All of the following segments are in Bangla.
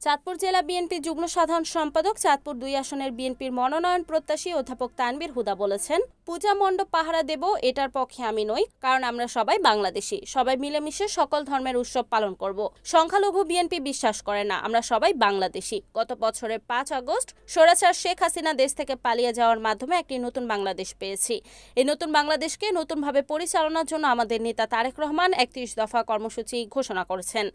চাঁদপুর জেলা বিএনপির যুগ্ম সাধারণ সম্পাদক চাঁদপুর ২ আসনের বিএনপির মনোনয়ন প্রত্যাশী অধ্যাপক তানভীর হুদা বলেছেন, পূজা মণ্ডপ পাহারা দেব এটার পক্ষে আমি নই, কারণ আমরা সবাই বাংলাদেশি, সবাই মিলেমিশে সকল ধর্মের উৎসব পালন করব। সংখ্যালঘু বিএনপি বিশ্বাস করে না, আমরা সবাই বাংলাদেশি। গত বছরের ৫ আগস্ট স্বৈরাচার শেখ হাসিনা দেশ থেকে পালিয়ে যাওয়ার মাধ্যমে একটি নতুন বাংলাদেশ পেয়েছি। এই নতুন বাংলাদেশকে নতুনভাবে পরিচালনার জন্য আমাদের নেতা তারেক রহমান ৩১ দফা কর্মসূচি ঘোষণা করেছেন।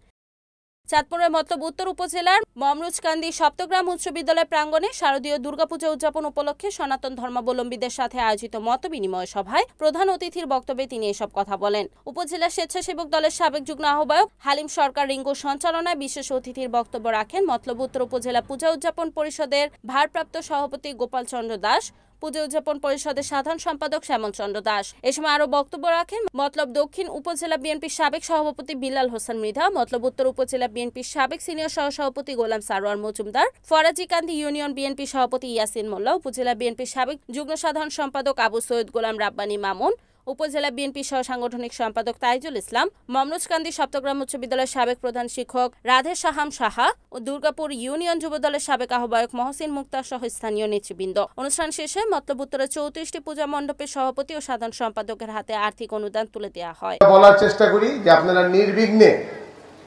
চাঁদপুরের মতলব উত্তর উপজেলার মমরুজকান্দি সপ্তগ্রাম উচ্চ বিদ্যালয় প্রাঙ্গণে শারদীয় দুর্গাপূজা উদযাপন উপলক্ষে সনাতন ধর্মাবলম্বীদের সাথে আয়োজিত মতবিনিময় সভায় প্রধান অতিথির বক্তব্যে তিনি এসব কথা বলেন। উপজেলা স্বেচ্ছাসেবক দলের সাবেক যুগ্ম আহ্বায়ক হালিম সরকার রিঙ্কুর সঞ্চালনায় বিশেষ অতিথির বক্তব্য রাখেন মতলব উত্তর উপজেলা পূজা উদযাপন পরিষদের ভারপ্রাপ্ত সভাপতি গোপাল চন্দ্র দাস, পূজা উদযাপন পরিষদের সাধারণ সম্পাদক শ্যামল চন্দ্র দাস। এ সময় আরো বক্তব্য রাখেন মতলব দক্ষিণ উপজেলা বিএনপির সাবেক সভাপতি বিল্লাল হোসেন মৃধা, মতলব উত্তর উপজেলা বিএনপির সাবেক সিনিয়র সহসভাপতি গোলাম সারোয়ার মজুমদার, ফরাজিকান্দি ইউনিয়ন বিএনপি সভাপতি ইয়াসিন মোল্লা, উপজেলা বিএনপির সাবেক যুগ্ম সাধারণ সম্পাদক আবু সৈয়দ গোলাম রাব্বানী মামুন, উপজেলা বিএনপি সহ সাংগঠনিক সম্পাদক তাইজুল ইসলাম, মমরুজকান্দি সপ্তগ্রাম উচ্চ বিদ্যালয়ের সাবেক প্রধান শিক্ষক রাধে সাহাম সাহা ও দুর্গাপুর ইউনিয়ন যুবদলের সাবেক আহ্বায়ক মহসিন মুক্তার সহ স্থানীয় নেতৃবৃন্দ। অনুষ্ঠান শেষে মতলব উত্তরে ৩৪টি পূজা মণ্ডপের সভাপতি ও সাধারণ সম্পাদকের হাতে আর্থিক অনুদান তুলে দেওয়া হয়। বলার চেষ্টা করি যে আপনারা নির্বিঘ্নে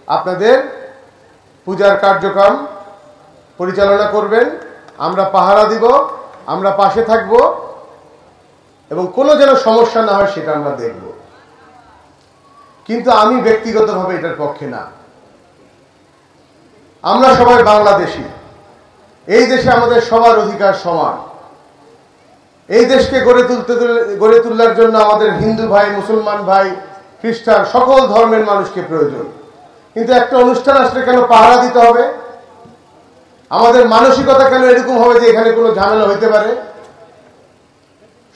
আপনাদের পূজার কার্যক্রম পরিচালনা করবেন, আমরা পাহারা দিব, আমরা পাশে থাকব এবং কোনো যেন সমস্যা না হয় সেটা আমরা দেখব। কিন্তু আমি ব্যক্তিগতভাবে এটার পক্ষে না। আমরা সবাই বাংলাদেশি, এই দেশে আমাদের সবার অধিকার সমান। এই দেশকে গড়ে তোলার জন্য আমাদের হিন্দু ভাই, মুসলমান ভাই, খ্রিস্টান সকল ধর্মের মানুষকে প্রয়োজন। কিন্তু একটা অনুষ্ঠান আসলে কেন পাহারা দিতে হবে? আমাদের মানসিকতা কেন এরকম হবে যে এখানে কোনো ঝামেলা হইতে পারে?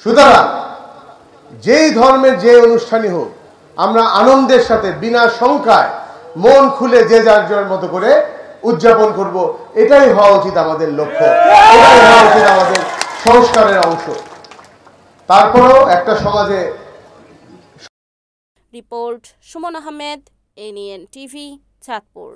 সুতরাং যেই ধর্মের যে অনুষ্ঠানই হোক, আমরা আনন্দের সাথে বিনা শঙ্কায় মন খুলে যে যার মতো করে উদযাপন করব। এটাই হওয়া উচিত আমাদের লক্ষ্য, এটাই হওয়া উচিত আমাদের সংস্কারের অংশ। তারপরেও একটা সমাজে। Report Suman Ahmed, NN TV, Chandpur.